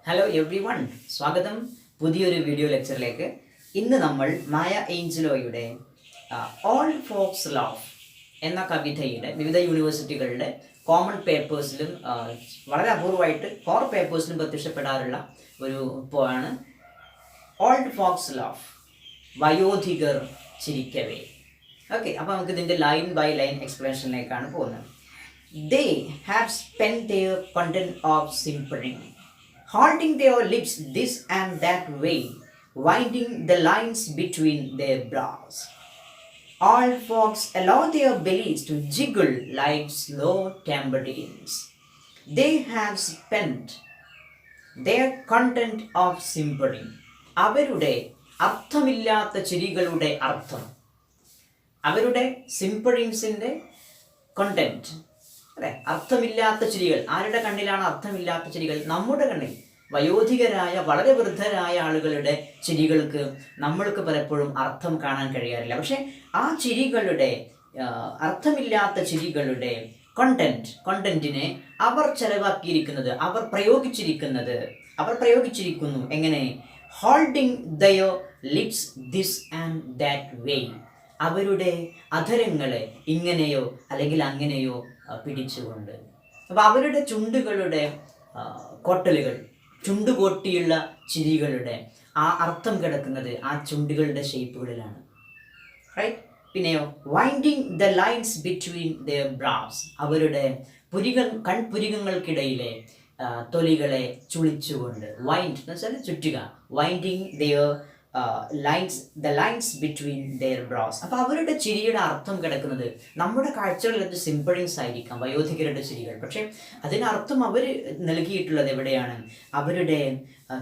Hello every one, സ്വാഗതം പുതിയൊരു video ലെക്ചറിലേക്ക്. ഇന്ന് നമ്മൾ മായ ഏഞ്ചലോയുടെ ഓൾ ഫോക്സ് ലവ് എന്ന കവിതയുടെ വിവിധ യൂണിവേഴ്സിറ്റികളുടെ കോമൺ പേപ്പേഴ്സിലും വളരെ അപൂർവമായിട്ട് കോർ പേപ്പേഴ്സിലും പ്രത്യക്ഷപ്പെടാറുള്ള ഒരു പോയാണ് ഓൾഡ് ഫോക്സ് ലവ്, വയോധികർ ചിരിക്കവേ. ഓക്കെ, അപ്പോൾ നമുക്ക് ഇതിൻ്റെ ലൈൻ ബൈ ലൈൻ എക്സ്പ്ലനേഷനിലേക്കാണ് പോകുന്നത്. They have spent their content of simpering, holding their lips this and that way, winding the lines between their brows. All folks allow their bellies to jiggle like slow tambourines. They have spent their content of simpering. അവരുടെ അർത്ഥമില്ലാത്ത ചിരികളുടെ അർത്ഥം, അവരുടെ സിംപറിങ്സിൻ്റെ content അല്ലെ, അർത്ഥമില്ലാത്ത ചിരികൾ. ആരുടെ കണ്ണിലാണ് അർത്ഥമില്ലാത്ത ചിരികൾ? നമ്മുടെ കണ്ണിൽ. വയോധികരായ വളരെ വൃദ്ധരായ ആളുകളുടെ ചിരികൾക്ക് നമ്മൾക്ക് പലപ്പോഴും അർത്ഥം കാണാൻ കഴിയാറില്ല. പക്ഷെ ആ ചിരികളുടെ അർത്ഥമില്ലാത്ത ചിരികളുടെ കണ്ടന്റിനെ അവർ ചെലവാക്കിയിരിക്കുന്നത്, അവർ പ്രയോഗിച്ചിരിക്കുന്നു എങ്ങനെ? Holding their lips this and that way. അവരുടെ അധരങ്ങളെ ഇങ്ങനെയോ അല്ലെങ്കിൽ അങ്ങനെയോ പിടിച്ചുകൊണ്ട്. അപ്പോൾ അവരുടെ ചുണ്ടുകളുടെ കൊട്ടലുകൾ, ചുണ്ടുകൊട്ടിയുള്ള ചിരികളുടെ ആ അർത്ഥം കിടക്കുന്നത് ആ ചുണ്ടുകളുടെ ഷേപ്പുകളിലാണ്. റൈറ്റ്. പിന്നെയോ winding the lines between their brows. അവരുടെ കൺപുരികങ്ങൾക്കിടയിലെ തൊലികളെ ചുളിച്ചുകൊണ്ട്. വൈൻഡ് എന്ന് വെച്ചാൽ ചുറ്റുക. Winding their the lines between their brows. അപ്പോൾ അവരുടെ ചിരിയുടെ അർത്ഥം കിടക്കുന്നത് നമ്മുടെ കാഴ്ചകളിലത് സിംപിളിങ്സ് ആയിരിക്കാം, വയോധികരുടെ ചിരികൾ. പക്ഷേ അതിനർത്ഥം അവർ നൽകിയിട്ടുള്ളത് എവിടെയാണ്? അവരുടെ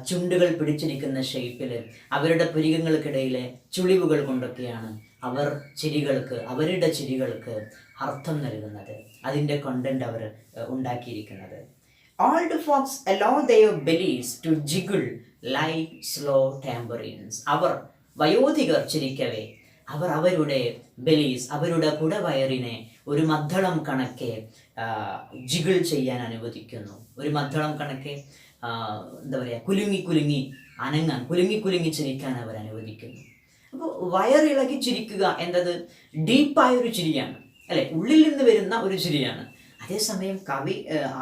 ചുണ്ടുകൾ പിടിച്ചിരിക്കുന്ന ഷേപ്പിൽ, അവരുടെ പുരികങ്ങൾക്കിടയിലെ ചുളിവുകൾ കൊണ്ടൊക്കെയാണ് അവർ അവരുടെ ചിരികൾക്ക് അർത്ഥം നൽകുന്നത്, അതിൻ്റെ കണ്ടന്റ് അവർ ഉണ്ടാക്കിയിരിക്കുന്നത്. Old folks allow their bellies to jiggle like slow tambourines. അവർ വയോധികർ ചിരിക്കവേ അവരുടെ ബെലീസ്, അവരുടെ കുടവയറിനെ ഒരു മദ്ദളം കണക്കെ ജിഗിൾ ചെയ്യാൻ അനുവദിക്കുന്നു. ഒരു മദ്ദളം കണക്കെ എന്താ പറയുക, കുലുങ്ങി അനങ്ങാൻ, കുലുങ്ങി ചിരിക്കാൻ അവർ അനുവദിക്കുന്നു. അപ്പോൾ വയറിളകി ചിരിക്കുക എന്നത് ഡീപ്പായൊരു ചിരിയാണ് അല്ലെ, ഉള്ളിൽ നിന്ന് വരുന്ന ഒരു ചിരിയാണ്. അതേസമയം കവി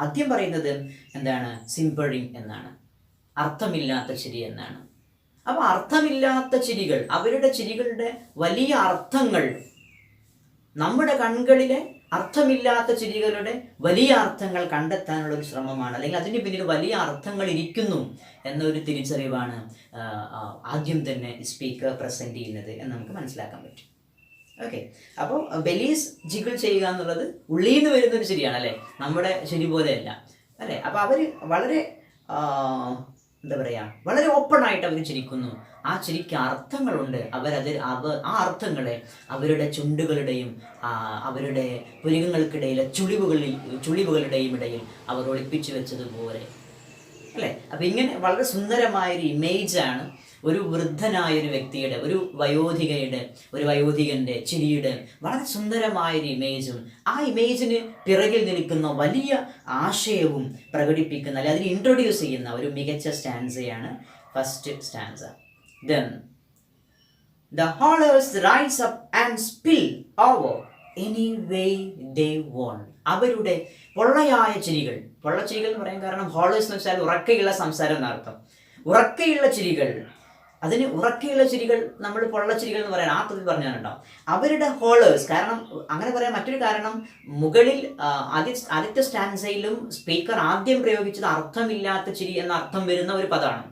ആദ്യം പറയുന്നത് എന്താണ്? സിംപറിങ് എന്നാണ്, അർത്ഥമില്ലാത്ത ചിരി എന്നാണ്. അപ്പോൾ അർത്ഥമില്ലാത്ത ചിരികൾ, അവരുടെ ചിരികളുടെ വലിയ അർത്ഥങ്ങൾ, നമ്മുടെ കണ്ണുകളിലെ അർത്ഥമില്ലാത്ത ചിരികളുടെ വലിയ അർത്ഥങ്ങൾ കണ്ടെത്താനുള്ള ഒരു ശ്രമമാണ്, അല്ലെങ്കിൽ അതിന് പിന്നിൽ വലിയ അർത്ഥങ്ങൾ ഇരിക്കുന്നു എന്നൊരു തിരിച്ചറിവാണ് ആദ്യം തന്നെ സ്പീക്കർ പ്രസന്റ് ചെയ്യുന്നത് എന്ന് നമുക്ക് മനസ്സിലാക്കാൻ പറ്റും. ഓക്കെ, അപ്പോൾ ബെലീസ് ജിഗിൾ ചെയ്യുക എന്നുള്ളത് ഉള്ളിൽ നിന്ന് വരുന്നൊരു ശരിയാണ് അല്ലേ, നമ്മുടെ ശരി പോലെയല്ല അല്ലേ. അപ്പോൾ അവർ വളരെ വളരെ ഓപ്പണായിട്ട് അവർ ചിരിക്കുന്നു. ആ ചിരിക്ക് അർത്ഥങ്ങളുണ്ട്. ആ അർത്ഥങ്ങളെ അവരുടെ ചുണ്ടുകളുടെയും അവരുടെ പുരികങ്ങൾക്കിടയിലെ ചുളിവുകളുടെയും ഇടയിൽ അവർ ഒളിപ്പിച്ചു വെച്ചതുപോലെ അല്ലേ. അപ്പം ഇങ്ങനെ വളരെ സുന്ദരമായൊരു ഇമേജാണ് ഒരു വൃദ്ധനായൊരു വ്യക്തിയുടെ, ഒരു വയോധികൻ്റെ ചിരിയുടെ വളരെ സുന്ദരമായൊരു ഇമേജും ആ ഇമേജിന് പിറകിൽ നിൽക്കുന്ന വലിയ ആശയവും പ്രകടിപ്പിക്കുന്ന, അല്ലെങ്കിൽ അതിന് ഇൻട്രൊഡ്യൂസ് ചെയ്യുന്ന ഒരു മികച്ച സ്റ്റാൻസയാണ് first stanza. Then the hollers rise up and spill over any way they want. അവരുടെ പൊള്ളയായ ചിരികൾ എന്ന് പറയാൻ കാരണം ഹോളേഴ്സ് എന്ന് വെച്ചാൽ ഉറക്കെയുള്ള സംസാരം എന്നർത്ഥം. ഉറക്കെയുള്ള ചിരികൾ, അതിന് ഉറക്കെയുള്ള ചിരികൾ നമ്മൾ പൊള്ളച്ചിരികൾ എന്ന് പറയാൻ ആ തൊഴിൽ പറഞ്ഞാലുണ്ടാവും. അവരുടെ ഹോളേഴ്സ്, കാരണം അങ്ങനെ പറയാൻ മറ്റൊരു കാരണം, മുകളിൽ ആദ്യത്തെ സ്റ്റാൻസയിലും സ്പീക്കർ ആദ്യം പ്രയോഗിച്ചത് അർത്ഥമില്ലാത്ത ചിരി എന്ന അർത്ഥം വരുന്ന ഒരു പദമാണ്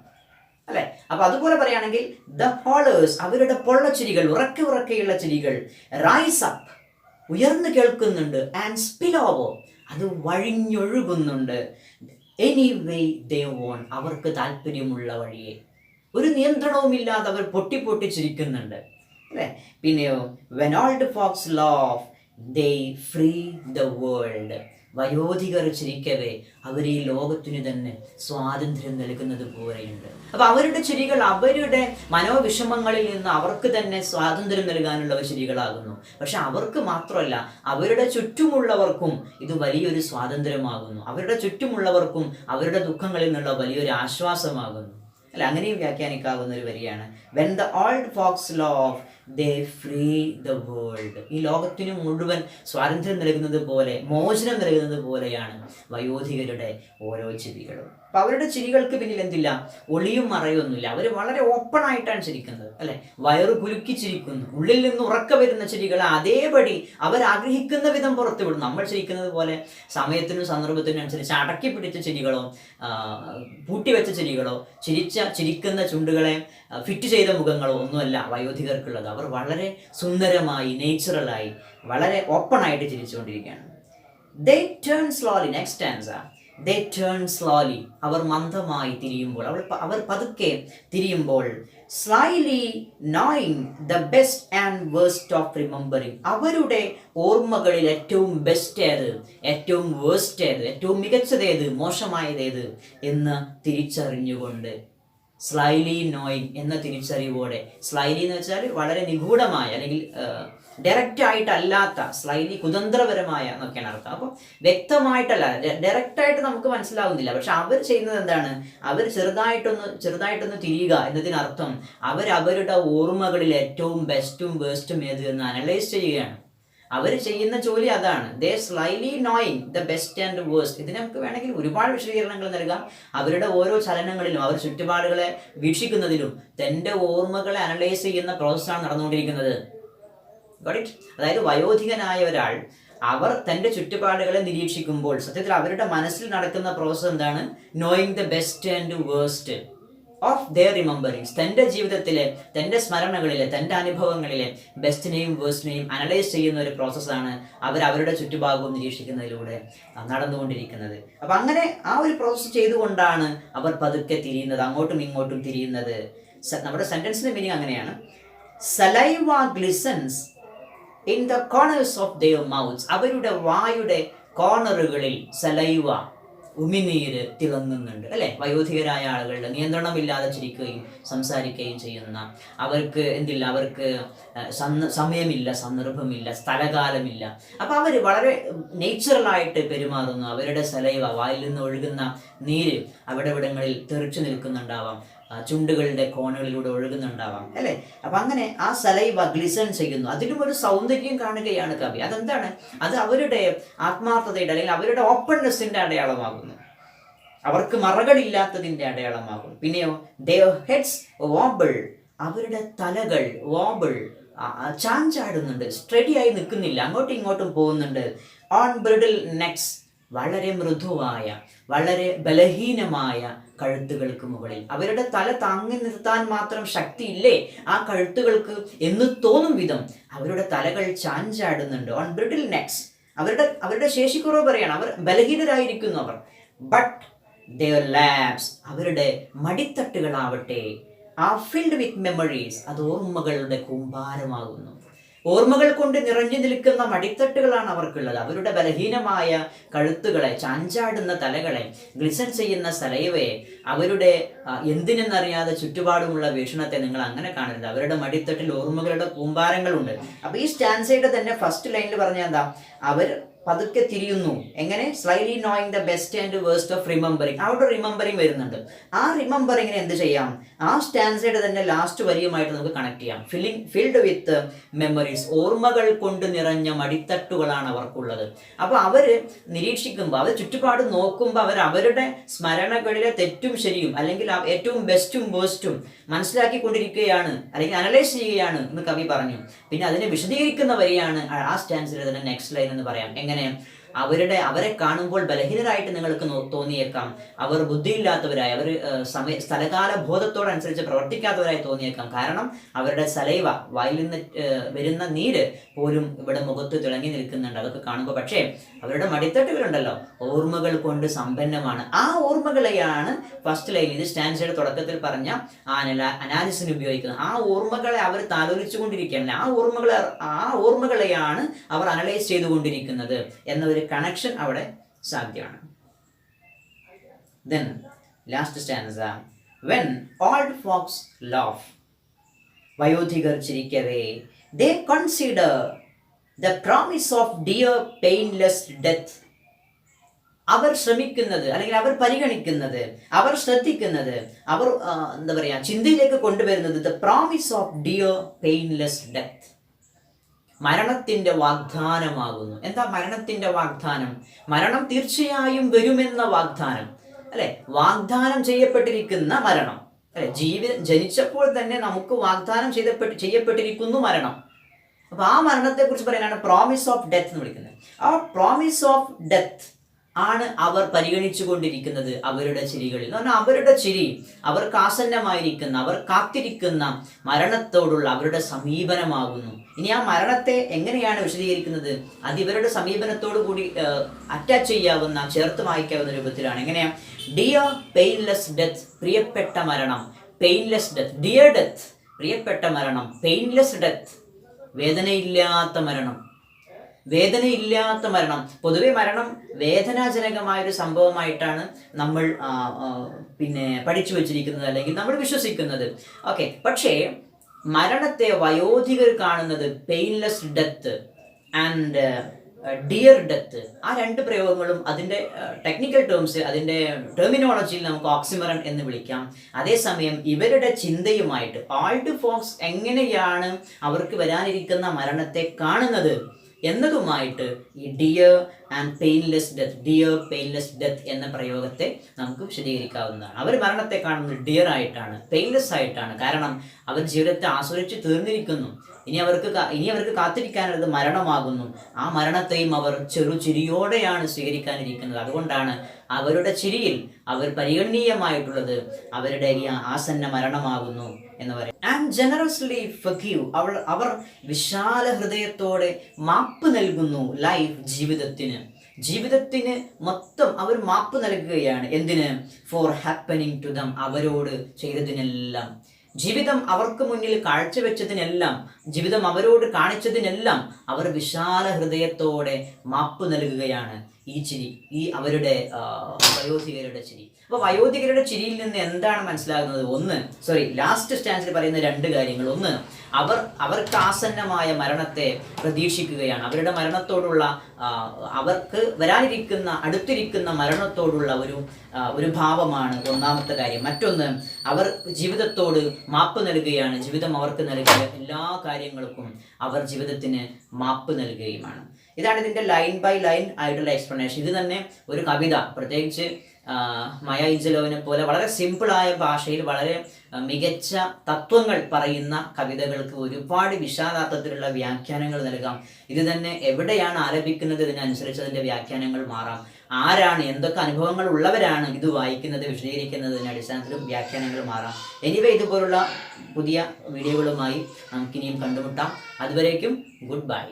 അല്ലെ. അപ്പൊ അതുപോലെ പറയുകയാണെങ്കിൽ ദ ഹോളേഴ്സ്, അവരുടെ പൊള്ളച്ചിരികൾ, ഉറക്കെയുള്ള ചിരികൾ, റൈസ് അപ്പ്, ഉയർന്നു കേൾക്കുന്നുണ്ട്, ആൻഡ് സ്പിൽ ഓവർ, അത് വഴിഞ്ഞൊഴുകുന്നുണ്ട്, എനി വേ ദേ വോണ്ട്, അവർക്ക് താല്പര്യമുള്ള വഴിയെ, ഒരു നിയന്ത്രണവുമില്ലാതെ അവർ പൊട്ടി ചിരിക്കുന്നുണ്ട് അല്ലേ. പിന്നെയോ when old folks laugh they free the world. വയോധികർ ചിരിക്കവേ അവർ ഈ ലോകത്തിന് തന്നെ സ്വാതന്ത്ര്യം നൽകുന്നത് പോലെയുണ്ട്. അപ്പൊ അവരുടെ ചിരികൾ അവരുടെ മനോവിഷമങ്ങളിൽ നിന്ന് അവർക്ക് തന്നെ സ്വാതന്ത്ര്യം നൽകാനുള്ള ചിരികളാകുന്നു. പക്ഷെ അവർക്ക് മാത്രമല്ല, അവരുടെ ചുറ്റുമുള്ളവർക്കും ഇത് വലിയൊരു സ്വാതന്ത്ര്യമാകുന്നു. അവരുടെ ചുറ്റുമുള്ളവർക്കും അവരുടെ ദുഃഖങ്ങളിൽ നിന്നുള്ള വലിയൊരു ആശ്വാസമാകുന്നു. അല്ല, അങ്ങനെയും വ്യാഖ്യാനിക്കാവുന്ന ഒരു വരിയാണ്. When the old folks love they free the world. ഈ ലോകത്തിന് മുഴുവൻ സ്വാതന്ത്ര്യം നൽകുന്നത് പോലെ, മോചനം നൽകുന്നത് പോലെയാണ് വയോധികരുടെ ഓരോ ചിരികളും. അപ്പൊ അവരുടെ ചിരികൾക്ക് പിന്നിൽ എന്തില്ല, ഒളിയും മറയൊന്നുമില്ല. അവർ വളരെ ഓപ്പൺ ആയിട്ടാണ് ചിരിക്കുന്നത്, അല്ലെ? വയറു കുലുക്കി ചിരിക്കുന്നു. ഉള്ളിൽ നിന്ന് ഉറക്ക വരുന്ന ചിരികൾ അതേപടി അവർ ആഗ്രഹിക്കുന്ന വിധം പുറത്തുവിടും. നമ്മൾ ചിരിക്കുന്നത് പോലെ സമയത്തിനും സന്ദർഭത്തിനും അനുസരിച്ച് അടക്കി പിടിച്ച ചിരികളോ പൂട്ടിവെച്ച ചിരികളോ ചിരിക്കുന്ന ചുണ്ടുകളെ ഫിറ്റ് ചെയ്ത മുഖങ്ങളോ ഒന്നുമല്ല വയോധികർക്കുള്ളത്. അവർ വളരെ സുന്ദരമായി, നേച്ചുറലായി, വളരെ ഓപ്പൺ ആയിട്ട് ചിരിച്ചുകൊണ്ടിരിക്കുകയാണ്. They turn slowly. Next stanza. They turn slowly. അവർ മന്ദമായി തിരിയുമ്പോൾ, അവർ പതുക്കെ തിരിയുമ്പോൾ, slyly knowing the best and worst of remembering. അവരുടെ ഓർമ്മകളിൽ ഏറ്റവും ബെസ്റ്റ് ഏത്, ഏറ്റവും വേസ്റ്റ് ഏത്, ഏറ്റവും മികച്ചതേത്, മോശമായതേത് എന്ന് തിരിച്ചറിഞ്ഞുകൊണ്ട്, സ്ലൈലി നോയിങ് എന്ന തിരിച്ചറിവോടെ. സ്ലൈലി എന്ന് വെച്ചാൽ വളരെ നിഗൂഢമായ, അല്ലെങ്കിൽ ഡയറക്റ്റ് ആയിട്ടല്ലാത്ത, സ്ലൈലി കുതന്ത്രപരമായ എന്നൊക്കെയാണ് അർത്ഥം. അപ്പം വ്യക്തമായിട്ടല്ല, ഡയറക്റ്റായിട്ട് നമുക്ക് മനസ്സിലാവുന്നില്ല. പക്ഷെ അവർ ചെയ്യുന്നത് എന്താണ്, അവർ ചെറുതായിട്ടൊന്ന് തിരിയുക എന്നതിനർത്ഥം അവരുടെ ഓർമ്മകളിൽ ഏറ്റവും ബെസ്റ്റും വേസ്റ്റും ഏത് എന്ന് അനലൈസ് ചെയ്യുകയാണ്. അവർ ചെയ്യുന്ന ജോലി അതാണ്. They slyly knowing the best and worst. ഇതിന് നമുക്ക് വേണമെങ്കിൽ ഒരുപാട് വിശദീകരണങ്ങൾ നൽകാം. അവരുടെ ഓരോ ചലനങ്ങളിലും, അവർ ചുറ്റുപാടുകളെ വീക്ഷിക്കുന്നതിലും തൻ്റെ ഓർമ്മകളെ അനലൈസ് ചെയ്യുന്ന പ്രോസസ്സാണ് നടന്നുകൊണ്ടിരിക്കുന്നത്. അതായത് വയോധികനായ ഒരാൾ അവർ തൻ്റെ ചുറ്റുപാടുകളെ നിരീക്ഷിക്കുമ്പോൾ സത്യത്തിൽ അവരുടെ മനസ്സിൽ നടക്കുന്ന പ്രോസസ്സ് എന്താണ്, knowing the best and worst of their rememberings. തൻ്റെ ജീവിതത്തിലെ, തൻ്റെ സ്മരണകളിലെ, തൻ്റെ അനുഭവങ്ങളിലെ ബെസ്റ്റിനെയും വേഴ്സ്റ്റിനെയും അനലൈസ് ചെയ്യുന്ന ഒരു പ്രോസസ്സാണ് അവരുടെ ചുറ്റുഭാഗവും നിരീക്ഷിക്കുന്നതിലൂടെ നടന്നുകൊണ്ടിരിക്കുന്നത്. അപ്പം അങ്ങനെ ആ ഒരു പ്രോസസ്സ് ചെയ്തുകൊണ്ടാണ് അവർ പതുക്കെ തിരിയുന്നത്, അങ്ങോട്ടും ഇങ്ങോട്ടും തിരിയുന്നത്. നമ്മുടെ സെൻറ്റൻസിൻ്റെ മീനിങ് അങ്ങനെയാണ്. Saliva glistens in the corners of their mouths. അവരുടെ വായുടെ കോർണറുകളിൽ സലൈവ, ഉമിനീര് തിളങ്ങുന്നുണ്ട്, അല്ലെ? വയോധികരായ ആളുകളുടെ നിയന്ത്രണമില്ലാതെ ചിരിക്കുകയും സംസാരിക്കുകയും ചെയ്യുന്ന, അവർക്ക് എന്തില്ല, അവർക്ക് സമയമില്ല, സന്ദർഭമില്ല, സ്ഥലകാലമില്ല. അപ്പൊ അവർ വളരെ നേച്ചുറലായിട്ട് പെരുമാറുന്നു. അവരുടെ സലൈവ, വായിൽ നിന്ന് ഒഴുകുന്ന നീര് അവിടെ ഇവിടങ്ങളിൽ തെറിച്ചു നിൽക്കുന്നുണ്ടാവാം, ചുണ്ടുകളുടെ കോണുകളിലൂടെ ഒഴുകുന്നുണ്ടാവാം, അല്ലെ? അപ്പൊ അങ്ങനെ ആ സലൈവ ഗ്ലിസൺ ചെയ്യുന്നു. അതിലും ഒരു സൗന്ദര്യം കാണുകയാണ് കവി. അതെന്താണ്? അത് അവരുടെ ആത്മാർത്ഥതയുടെ, അല്ലെങ്കിൽ അവരുടെ ഓപ്പൺനെസ്സിന്റെ അടയാളമാകുന്നു. അവർക്ക് മറകളില്ലാത്തതിന്റെ അടയാളമാകും. പിന്നെയോ their heads wobble. അവരുടെ തലകൾ wobble, ചാഞ്ചാടുന്നുണ്ട്, സ്റ്റഡി ആയി നിൽക്കുന്നില്ല, അങ്ങോട്ടും ഇങ്ങോട്ടും പോകുന്നുണ്ട്. on brittle necks. വളരെ മൃദുവായ, വളരെ ബലഹീനമായ കഴുത്തുകൾക്ക് മുകളിൽ. അവരുടെ തല താങ്ങി നിർത്താൻ മാത്രം ശക്തിയില്ലേ ആ കഴുത്തുകൾക്ക് എന്ന് തോന്നും വിധം അവരുടെ തലകൾ ചാഞ്ചാടുന്നുണ്ട്. On ബ്രിഡിൽ necks. അവരുടെ ശേഷിക്കുറവ് പറയാണ്, അവർ ബലഹീനരായിരിക്കുന്നു അവർ. But their laps. അവരുടെ മടിത്തട്ടുകളാവട്ടെ, are filled with memories. അത് ഓർമ്മകളുടെ കൂമ്പാരമാകുന്നു. ഓർമ്മകൾ കൊണ്ട് നിറഞ്ഞു നിൽക്കുന്ന മടിത്തട്ടുകളാണ് അവർക്കുള്ളത്. അവരുടെ ബലഹീനമായ കഴുത്തുകളെ, ചാഞ്ചാടുന്ന തലകളെ, ഗ്ലിസൺ ചെയ്യുന്ന സലൈവയെ, അവരുടെ എന്തിനെന്നറിയാതെ ചുറ്റുപാടുമുള്ള വീക്ഷണത്തെ നിങ്ങൾ അങ്ങനെ കാണരുത്. അവരുടെ മടിത്തട്ടിൽ ഓർമ്മകളുടെ കൂമ്പാരങ്ങളുണ്ട്. അപ്പൊ ഈ സ്റ്റാൻസയുടെ തന്നെ ഫസ്റ്റ് ലൈനിൽ പറഞ്ഞ എന്താ, അവർ പതുക്കെ തിരിയുന്നു. എങ്ങനെ? സ്ലൈലി knowing the best and worst of remembering. അവിടെ റിമെമ്പറിങ് വരുന്നുണ്ട്. ആ റിമെമ്പറിങ്ങിനെ എന്ത് ചെയ്യാം, ആ സ്റ്റാൻസയുടെ തന്നെ ലാസ്റ്റ് വരിയുമായിട്ട് നമുക്ക് കണക്ട് ചെയ്യാം. Filled with memories. ഓർമ്മകൾ കൊണ്ട് നിറഞ്ഞ മടിത്തട്ടുകളാണ് അവർക്കുള്ളത്. അപ്പോൾ അവർ നിരീക്ഷിക്കുമ്പോൾ, അവർ ചുറ്റുപാട് നോക്കുമ്പോൾ, അവരുടെ സ്മരണകളിലെ തെറ്റും ശരിയും, അല്ലെങ്കിൽ ഏറ്റവും ബെസ്റ്റും വേഴ്സ്റ്റും മനസ്സിലാക്കിക്കൊണ്ടിരിക്കുകയാണ്, അല്ലെങ്കിൽ അനലൈസ് ചെയ്യുകയാണ് എന്ന് കവി പറഞ്ഞു. പിന്നെ അതിനെ വിശദീകരിക്കുന്ന വരിയാണ് ആ സ്റ്റാൻസിലെ തന്നെ നെക്സ്റ്റ് ലൈൻ എന്ന് പറയാം. എങ്ങനെ? അവരെ കാണുമ്പോൾ ബലഹീനരായിട്ട് നിങ്ങൾക്ക് തോന്നിയേക്കാം, അവർ ബുദ്ധിയില്ലാത്തവരായി, അവർ സ്ഥലകാല ബോധത്തോടനുസരിച്ച് പ്രവർത്തിക്കാത്തവരായി തോന്നിയേക്കാം. കാരണം അവരുടെ സലൈവ, വായിൽ നിന്ന് വരുന്ന നീര് പോലും ഇവിടെ മുഖത്ത് തിളങ്ങി നിൽക്കുന്നുണ്ട്, അതൊക്കെ കാണുമ്പോൾ. പക്ഷേ അവരുടെ മടിത്തട്ടുകളുണ്ടല്ലോ, ഓർമ്മകൾ കൊണ്ട് സമ്പന്നമാണ്. ആ ഓർമ്മകളെയാണ് ഫസ്റ്റ് ലൈൻ, ഇത് സ്റ്റാൻസയുടെ തുടക്കത്തിൽ പറഞ്ഞ അനാലിസിന് ഉപയോഗിക്കുന്നത്. ആ ഓർമ്മകളെ അവർ താലോലിച്ചു കൊണ്ടിരിക്കുകയാണ്. ആ ഓർമ്മകളെയാണ് അവർ അനലൈസ് ചെയ്തുകൊണ്ടിരിക്കുന്നത് എന്നൊരു കണക്ഷൻ അവിടെ സാധ്യമാണ്. Then last stanza. When old folks laugh, വയോധികർ ചിരിക്കവേ, they consider the promise of dear painless death. അവർ ശ്രമിക്കുന്നത്, അല്ലെങ്കിൽ അവർ പരിഗണിക്കുന്നത്, അവർ ശ്രദ്ധിക്കുന്നത്, അവർ എന്താ പറയുക, ചിന്തയിലേക്ക് കൊണ്ടുവരുന്നത് the promise of dear painless death. മരണത്തിന്റെ വാഗ്ദാനമാകുന്നു. എന്താ മരണത്തിന്റെ വാഗ്ദാനം? മരണം തീർച്ചയായും വരുമെന്ന വാഗ്ദാനം, അല്ലെ? വാഗ്ദാനം ചെയ്യപ്പെട്ടിരിക്കുന്ന മരണം, അല്ലെ? ജനിച്ചപ്പോൾ തന്നെ നമുക്ക് വാഗ്ദാനം ചെയ്യപ്പെട്ടിരിക്കുന്നു മരണം. അപ്പൊ ആ മരണത്തെ കുറിച്ച് പറയാനാണ് പ്രോമിസ് ഓഫ് ഡെത്ത് എന്ന് വിളിക്കുന്നത്. ആ പ്രോമിസ് ഓഫ് ഡെത്ത് ആണ് അവർ പരിഗണിച്ചു കൊണ്ടിരിക്കുന്നത് അവരുടെ ചിരികളിൽ. എന്ന് പറഞ്ഞാൽ അവരുടെ ചിരി അവർക്ക് ആസന്നമായിരിക്കുന്ന, അവർ കാത്തിരിക്കുന്ന മരണത്തോടുള്ള അവരുടെ സമീപനമാകുന്നു. ഇനി ആ മരണത്തെ എങ്ങനെയാണ് വിശദീകരിക്കുന്നത്? അത് ഇവരുടെ സമീപനത്തോടു കൂടി അറ്റാച്ച് ചെയ്യാവുന്ന, ചേർത്ത് വായിക്കാവുന്ന രൂപത്തിലാണ്. എങ്ങനെയാ? ഡിയർ പെയിൻലെസ് ഡെത്ത്, പ്രിയപ്പെട്ട മരണം. പെയിൻലെസ് ഡെത്ത്, ഡിയർ ഡെത്ത്, പ്രിയപ്പെട്ട മരണം. പെയിൻലെസ് ഡെത്ത്, വേദനയില്ലാത്ത മരണം. വേദനയില്ലാത്ത മരണം. പൊതുവെ മരണം വേദനാജനകമായൊരു സംഭവമായിട്ടാണ് നമ്മൾ പഠിച്ചു വച്ചിരിക്കുന്നത്, അല്ലെങ്കിൽ നമ്മൾ വിശ്വസിക്കുന്നത്. ഓക്കെ, പക്ഷേ മരണത്തെ വയോധികർ കാണുന്നത് painless death and dear death. ആ രണ്ട് പ്രയോഗങ്ങളും അതിൻ്റെ ടെക്നിക്കൽ ടേംസ്, അതിൻ്റെ ടെർമിനോളജിയിൽ നമുക്ക് ഓക്സിമറൺ എന്ന് വിളിക്കാം. അതേസമയം ഇവരുടെ ചിന്തയുമായിട്ട് ഓൾഡ് ഫോക്സ് എങ്ങനെയാണ് അവർക്ക് വരാനിരിക്കുന്ന മരണത്തെ കാണുന്നത് എന്നതുമായിട്ട് ഈ dear and painless death, dear painless death എന്ന പ്രയോഗത്തെ നമുക്ക് വിശദീകരിക്കാവുന്നതാണ്. അവർ മരണത്തെ കാണുന്നത് ഡിയർ ആയിട്ടാണ്, പെയിൻലെസ് ആയിട്ടാണ്. കാരണം അവർ ജീവിതത്തെ ആസ്വദിച്ച് തീർന്നിരിക്കുന്നു. ഇനി അവർക്ക് കാത്തിരിക്കാനുള്ളത് മരണമാകുന്നു. ആ മരണത്തെയും അവർ ചെറുചിരിയോടെയാണ് സ്വീകരിക്കാനിരിക്കുന്നത്. അതുകൊണ്ടാണ് അവരുടെ ചിരിയിൽ അവർ പരിഗണനീയമായിട്ടുള്ളത് അവരുടെ ഈ ആസന്ന മരണമാകുന്നു എന്ന് പറയും. ആൻഡ് ജനറസ്ലി ഫർഗീവ്, അവർ വിശാല ഹൃദയത്തോടെ മാപ്പ് നൽകുന്നു. ലൈഫ്, ജീവിതത്തിന് മൊത്തം അവർ മാപ്പ് നൽകുകയാണ്. എന്തിന്? ഫോർ ഹാപ്പനിങ് ടു ദം, അവരോട് ചെയ്തതിനെല്ലാം. ജീവിതം അവർക്ക് മുന്നിൽ കാഴ്ചവെച്ചതിനെല്ലാം, ജീവിതം അവരോട് കാണിച്ചതിനെല്ലാം അവർ വിശാല ഹൃദയത്തോടെ മാപ്പ് നൽകുകയാണ്. ഈ ചിരി, ഈ അവരുടെ വയോധികരുടെ ചിരി. അപ്പോൾ വയോധികരുടെ ചിരിയിൽ നിന്ന് എന്താണ് മനസ്സിലാകുന്നത്? ലാസ്റ്റ് സ്റ്റാൻസിൽ പറയുന്ന രണ്ട് കാര്യങ്ങൾ. ഒന്ന്, അവർക്ക് ആസന്നമായ മരണത്തെ പ്രതീക്ഷിക്കുകയാണ്. അവരുടെ മരണത്തോടുള്ള, അവർക്ക് വരാനിരിക്കുന്ന, അടുത്തിരിക്കുന്ന മരണത്തോടുള്ള ഒരു ഭാവമാണ് ഒന്നാമത്തെ കാര്യം. മറ്റൊന്ന്, അവർ ജീവിതത്തോട് മാപ്പ് നൽകുകയാണ്. ജീവിതം അവർക്ക് നൽകിയ എല്ലാ കാര്യങ്ങൾക്കും അവർ ജീവിതത്തിന് മാപ്പ് നൽകുകയുമാണ്. ഇതാണ് ഇതിൻ്റെ ലൈൻ ബൈ ലൈൻ ആയിട്ടുള്ള എക്സ്പ്ലനേഷൻ. ഇത് തന്നെ ഒരു കവിത, പ്രത്യേകിച്ച് മയ ആഞ്ചലോവിനെ പോലെ വളരെ സിമ്പിളായ ഭാഷയിൽ വളരെ മികച്ച തത്വങ്ങൾ പറയുന്ന കവിതകൾക്ക് ഒരുപാട് വിശാലാർത്ഥത്തിലുള്ള വ്യാഖ്യാനങ്ങൾ നൽകാം. ഇത് തന്നെ എവിടെയാണ് ആലപിക്കുന്നത് ഇതിനനുസരിച്ച് അതിൻ്റെ വ്യാഖ്യാനങ്ങൾ മാറാം. ആരാണ്, എന്തൊക്കെ അനുഭവങ്ങൾ ഉള്ളവരാണ് ഇത് വായിക്കുന്നത്, വിശദീകരിക്കുന്നതിൻ്റെ അടിസ്ഥാനത്തിലും വ്യാഖ്യാനങ്ങൾ മാറാം. എനിവേ, ഇതുപോലുള്ള പുതിയ വീഡിയോകളുമായി നമുക്കിനിയും കണ്ടുമുട്ടാം. അതുവരേക്കും ഗുഡ് ബൈ.